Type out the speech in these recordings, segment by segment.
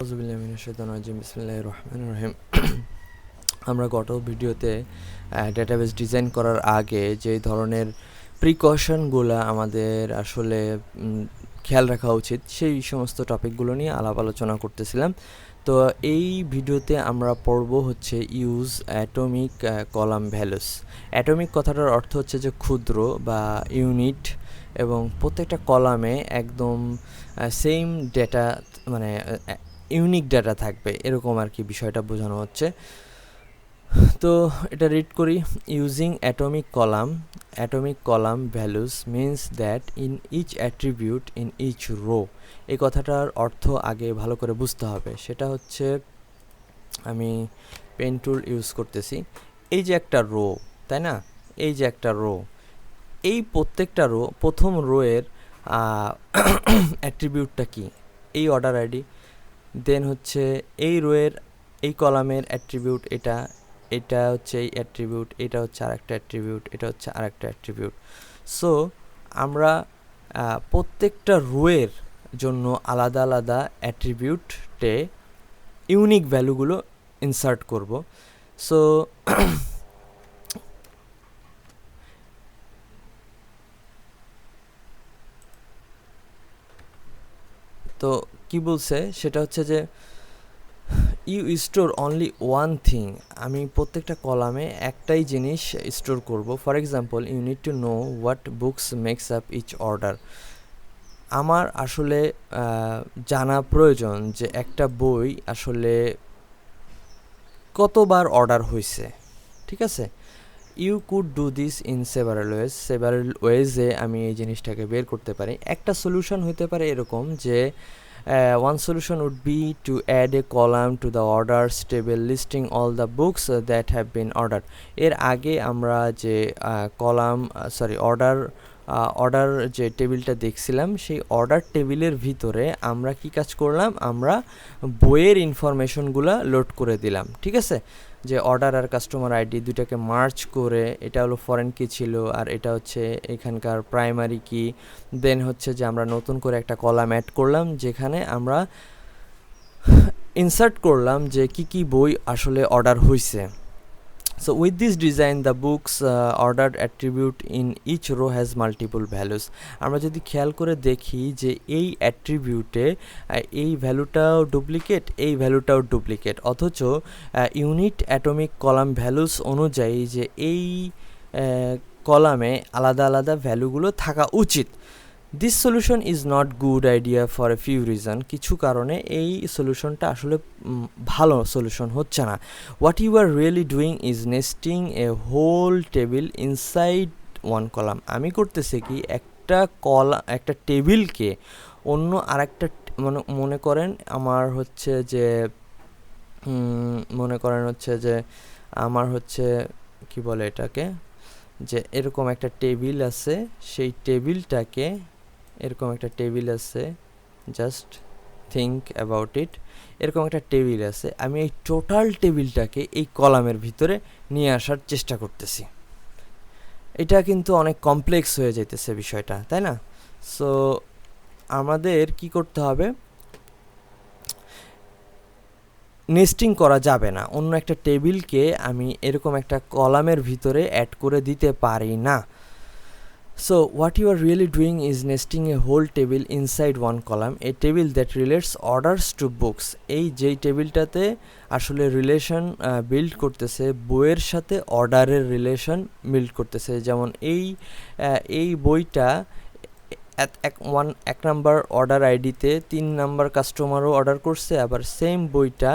বিসমিল্লাহির রহমানির রহিম। আমরা গত ভিডিওতে ডেটাবেস ডিজাইন করার আগে যে ধরনের প্রিকশনগুলো আমাদের আসলে খেয়াল রাখা উচিত সেই সমস্ত টপিকগুলো নিয়ে আলাপ আলোচনা করতেছিলাম। তো এই ভিডিওতে আমরা পড়ব হচ্ছে use atomic column values. Atomic কথাটার অর্থ হচ্ছে যে ক্ষুদ্র বা ইউনিট, এবং প্রত্যেকটা কলামে একদম সেম ডেটা, মানে ইউনিক ডেটা থাকবে, এরকম আর কি বিষয়টা বোঝানো হচ্ছে। তো এটা রিড করি। Using atomic column values means that in each attribute in each row. এই কথাটার অর্থ আগে ভালো করে বুঝতে হবে। সেটা হচ্ছে, আমি পেন টুল ইউজ করতেছি। এই যে একটা রো, তাই না, এই যে একটা রো, এই প্রত্যেকটা রো, প্রথম রোয়ের অ্যাট্রিবিউটটা কি? এই অর্ডার আইডি। দেন হচ্ছে এই রোয়ের, এই কলামের অ্যাট্রিবিউট এটা, এটা হচ্ছে এই অ্যাট্রিবিউট, এটা হচ্ছে আরেকটা অ্যাট্রিবিউট, এটা হচ্ছে আরেকটা অ্যাট্রিবিউট। সো আমরা প্রত্যেকটা রোয়ের জন্য আলাদা আলাদা অ্যাট্রিবিউটে ইউনিক ভ্যালুগুলো ইনসার্ট করব। সো তো কি বলছে সেটা হচ্ছে যে you store only one thing. আমি প্রত্যেকটা কলামে একটাই জিনিস স্টোর করব। For example, you need to know what books makes up each order. আমার আসলে জানা প্রয়োজন যে একটা বই আসলে কতবার অর্ডার হয়েছে, ঠিক আছে। You could do this in several ওয়েজে আমি এই জিনিসটাকে বের করতে পারি। একটা সলিউশন হতে পারে এরকম যে one solution would be to add a column to the orders table listing all the books that have been ordered. এর আগে আমরা যে অর্ডার যে টেবিলটা দেখছিলাম, সেই অর্ডার টেবিলের ভিতরে আমরা কি কাজ করলাম, আমরা বইয়ের ইনফরমেশনগুলো লোড করে দিলাম, ঠিক আছে। যে অর্ডার আর কাস্টমার আইডি দুটাকে মার্চ করে, এটা হলো ফরেন কি ছিল আর এটা হচ্ছে এখানকার প্রাইমারি কি। দেন হচ্ছে যে আমরা নতুন করে একটা কলাম অ্যাড করলাম যেখানে আমরা ইনসার্ট করলাম যে কি বই আসলে অর্ডার হয়েছে। So with this design, the book's ordered attribute in each row has multiple values. আমরা যদি খেয়াল করে দেখি যে এই অ্যাট্রিবিউটে এই ভ্যালুটাও ডুপ্লিকেট, এই ভ্যালুটাও ডুপ্লিকেট, অথচ ইউনিট অ্যাটমিক কলাম ভ্যালুস অনুযায়ী যে এই কলামে আলাদা আলাদা ভ্যালুগুলো থাকা উচিত। This solution is not good idea for a few reason. কিছু কারণে এই সলিউশনটা আসলে ভালো সলিউশন হচ্ছে না। What you are really doing is nesting a whole table inside one column. আমি করতেছি কি, একটা টেবিলকে অন্য আরেকটা, মনে করেন আমার হচ্ছে যে আমার হচ্ছে কি বলে এটাকে, যে এরকম একটা টেবিল আছে, সেই টেবিলটাকে এরকম একটা টেবিল আছে, জাস্ট থিঙ্ক অ্যাবাউট ইট। এরকম একটা টেবিল আছে, আমি এই টোটাল টেবিলটাকে এই কলামের ভিতরে নিয়ে আসার চেষ্টা করতেছি। এটা কিন্তু অনেক কমপ্লেক্স হয়ে যাইতেছে বিষয়টা, তাই না? সো আমাদের কি করতে হবে, নেস্টিং করা যাবে না। অন্য একটা টেবিলকে আমি এরকম একটা কলামের ভিতরে অ্যাড করে দিতে পারি না। So what you are really doing is nesting a whole table inside one column, a table that relates orders to books. এই যেই টেবিলটাতে আসলে রিলেশন বিল্ড করতেছে, বইয়ের সাথে অর্ডারের রিলেশন বিল্ড করতেছে। যেমন এই বইটা এক নাম্বার অর্ডার আইডিতে 3 নাম্বার কাস্টমারও অর্ডার করছে, আবার সেম বইটা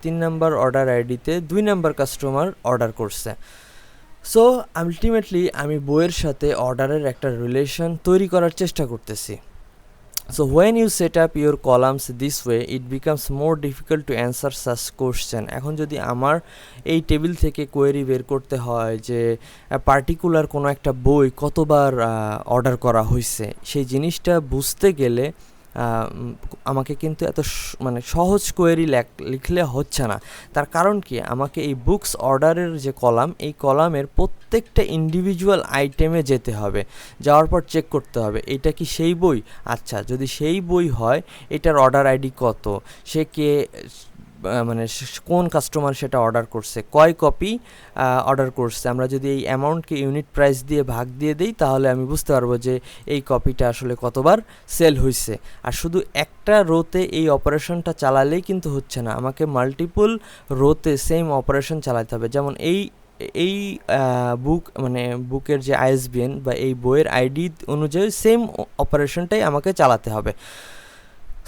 3 নাম্বার অর্ডার আইডিতে 2 নাম্বার কাস্টমার অর্ডার করছে। সো আলটিমেটলি আমি বইয়ের সাথে অর্ডারের একটা রিলেশন তৈরি করার চেষ্টা করতেছি। So when you set up your columns this way, it becomes more difficult to answer such question. এখন যদি আমার এই টেবিল থেকে কোয়েরি বের করতে হয় যে পার্টিকুলার কোনো একটা বই কতবার অর্ডার করা হয়েছে, সেই জিনিসটা বুঝতে গেলে আমাকে কিন্তু এত মানে সহজ কোয়েরি লিখলে হচ্ছে না। তার কারণ কি, আমাকে এই বুকস অর্ডারের যে কলাম, এই কলামের প্রত্যেকটা ইন্ডিভিজুয়াল আইটেমে যেতে হবে, যাওয়ার পর চেক করতে হবে এটা কি সেই বই। আচ্ছা, যদি সেই বই হয় এটার অর্ডার আইডি কত, সে কে, মানে কোন কাস্টমার সেটা অর্ডার করছে, কয় কপি অর্ডার করছে। আমরা যদি এই অ্যামাউন্টকে ইউনিট প্রাইস দিয়ে ভাগ দিয়ে দিই তাহলে আমি বুঝতে পারবো যে এই কপিটা আসলে কতবার সেল হয়েছে। আর শুধু একটা রোতে এই অপারেশনটা চালালেই কিন্তু হচ্ছে না, আমাকে মাল্টিপল রোতে সেম অপারেশন চালাতে হবে। যেমন এই বুক মানে বুকের যে আইএসবিএন বা এই বইয়ের আইডি অনুযায়ী সেম অপারেশনটাই আমাকে চালাতে হবে।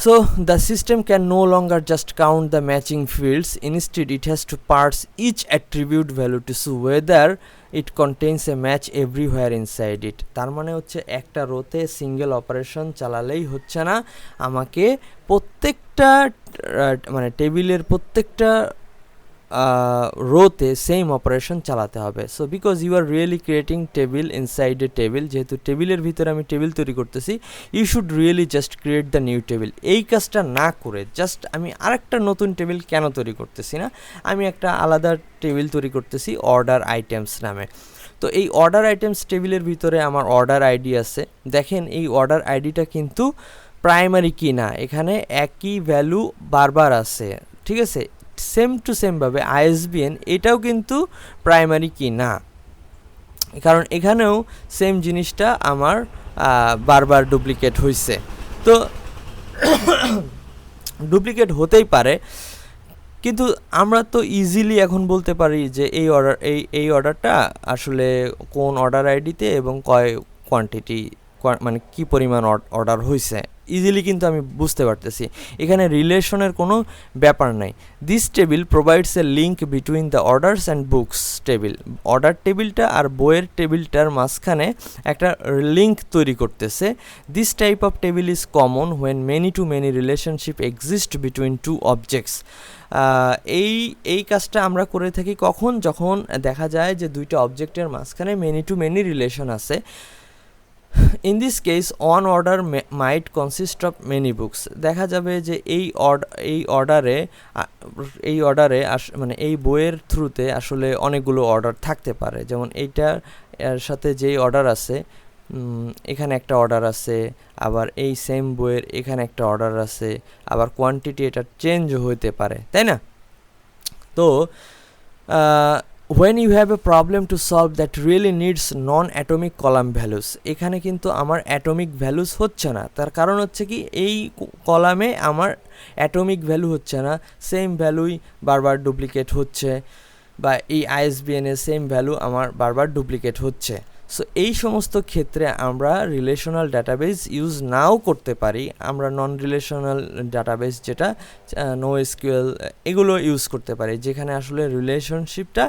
So the system can no longer just count the matching fields. Instead, it has to parse each attribute value to see whether it contains a match everywhere inside it. তার মানে হচ্ছে একটা রোতে single operation চালালেই হচ্ছে না, আমাকে প্রত্যেকটা মানে টেবিলের প্রত্যেকটা রোতে সেম অপারেশন চালাতে হবে। So because you are really creating table inside a table, যেহেতু টেবিলের ভিতরে আমি টেবিল তৈরি করতেছি, you should really just create the new table. এই কাজটা না করে জাস্ট আমি আরেকটা নতুন টেবিল কেন তৈরি করতেছি না, আমি একটা আলাদা টেবিল তৈরি করতেছি অর্ডার আইটেমস নামে। তো এই অর্ডার আইটেমস টেবিলের ভিতরে আমার অর্ডার আইডি আছে। দেখেন এই অর্ডার আইডিটা কিন্তু প্রাইমারি কি না, এখানে একই ভ্যালু বারবার আছে, ঠিক আছে। সেম টু সেমভাবে আইএসবিএন এটাও কিন্তু প্রাইমারি কি না, কারণ এখানেও সেম জিনিসটা আমার বারবার ডুপ্লিকেট হয়েছে। তো ডুপ্লিকেট হতেই পারে, কিন্তু আমরা তো ইজিলি এখন বলতে পারি যে এই অর্ডারটা আসলে কোন অর্ডার আইডিতে এবং কয় কোয়ান্টিটি মানে কি পরিমাণ অর্ডার হয়েছে, ইজিলি কিন্তু আমি বুঝতে পারতেছি। এখানে রিলেশনের কোনো ব্যাপার নাই। This table provides a link between the orders and books table. Order টেবিলটা আর বইয়ের টেবিলটার মাঝখানে একটা লিঙ্ক তৈরি করতেছে। This type of table is common when many to many relationship exist between two objects. এই কাজটা আমরা করে থাকি কখন, যখন দেখা যায় যে দুইটা অবজেক্টের মাঝখানে মেনি টু মেনি রিলেশন আছে। In this case one order might consist of many books. দেখা যাবে যে এই অর্ডারে মানে এই বইয়ের থ্রুতে আসলে অনেকগুলো অর্ডার থাকতে পারে। যেমন এইটার এর সাথে যেই অর্ডার আছে, এখানে একটা অর্ডার আছে, আবার এই সেম বইয়ের এখানে একটা অর্ডার আছে, আবার কোয়ান্টিটি এটা চেঞ্জ হতে পারে, তাই না? তো when you have a problem to solve that really needs non-atomic column values, এখানে কিন্তু আমার অ্যাটমিক ভ্যালুস হচ্ছে না। তার কারণ হচ্ছে কি, এই কলামে আমার অ্যাটমিক ভ্যালু হচ্ছে না, সেম ভ্যালুই বারবার ডুপ্লিকেট হচ্ছে, বা এই আইএসবিএন এর সেম ভ্যালু আমার বারবার ডুপ্লিকেট হচ্ছে। সো এই সমস্ত ক্ষেত্রে আমরা রিলেশনাল ডাটাবেস ইউজ নাও করতে পারি, আমরা নন রিলেশনাল ডাটাবেস যেটা NoSQL এগুলো ইউজ করতে পারি, যেখানে আসলে রিলেশনশিপটা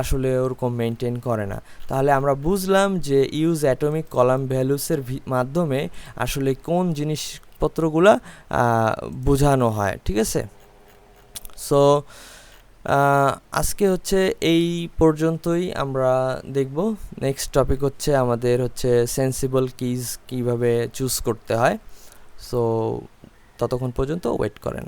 আসলে ওরকম মেনটেন করে না। তাহলে আমরা বুঝলাম যে ইউজ অ্যাটমিক কলাম ভ্যালুসের মাধ্যমে আসলে কোন জিনিসপত্রগুলো বোঝানো হয়, ঠিক আছে। সো আজকে হচ্ছে এই পর্যন্তই আমরা দেখব। নেক্সট টপিক হচ্ছে আমাদের হচ্ছে সেন্সিবল কিজ কিভাবে চুজ করতে হয়। সো ততক্ষণ পর্যন্ত ওয়েট করেন।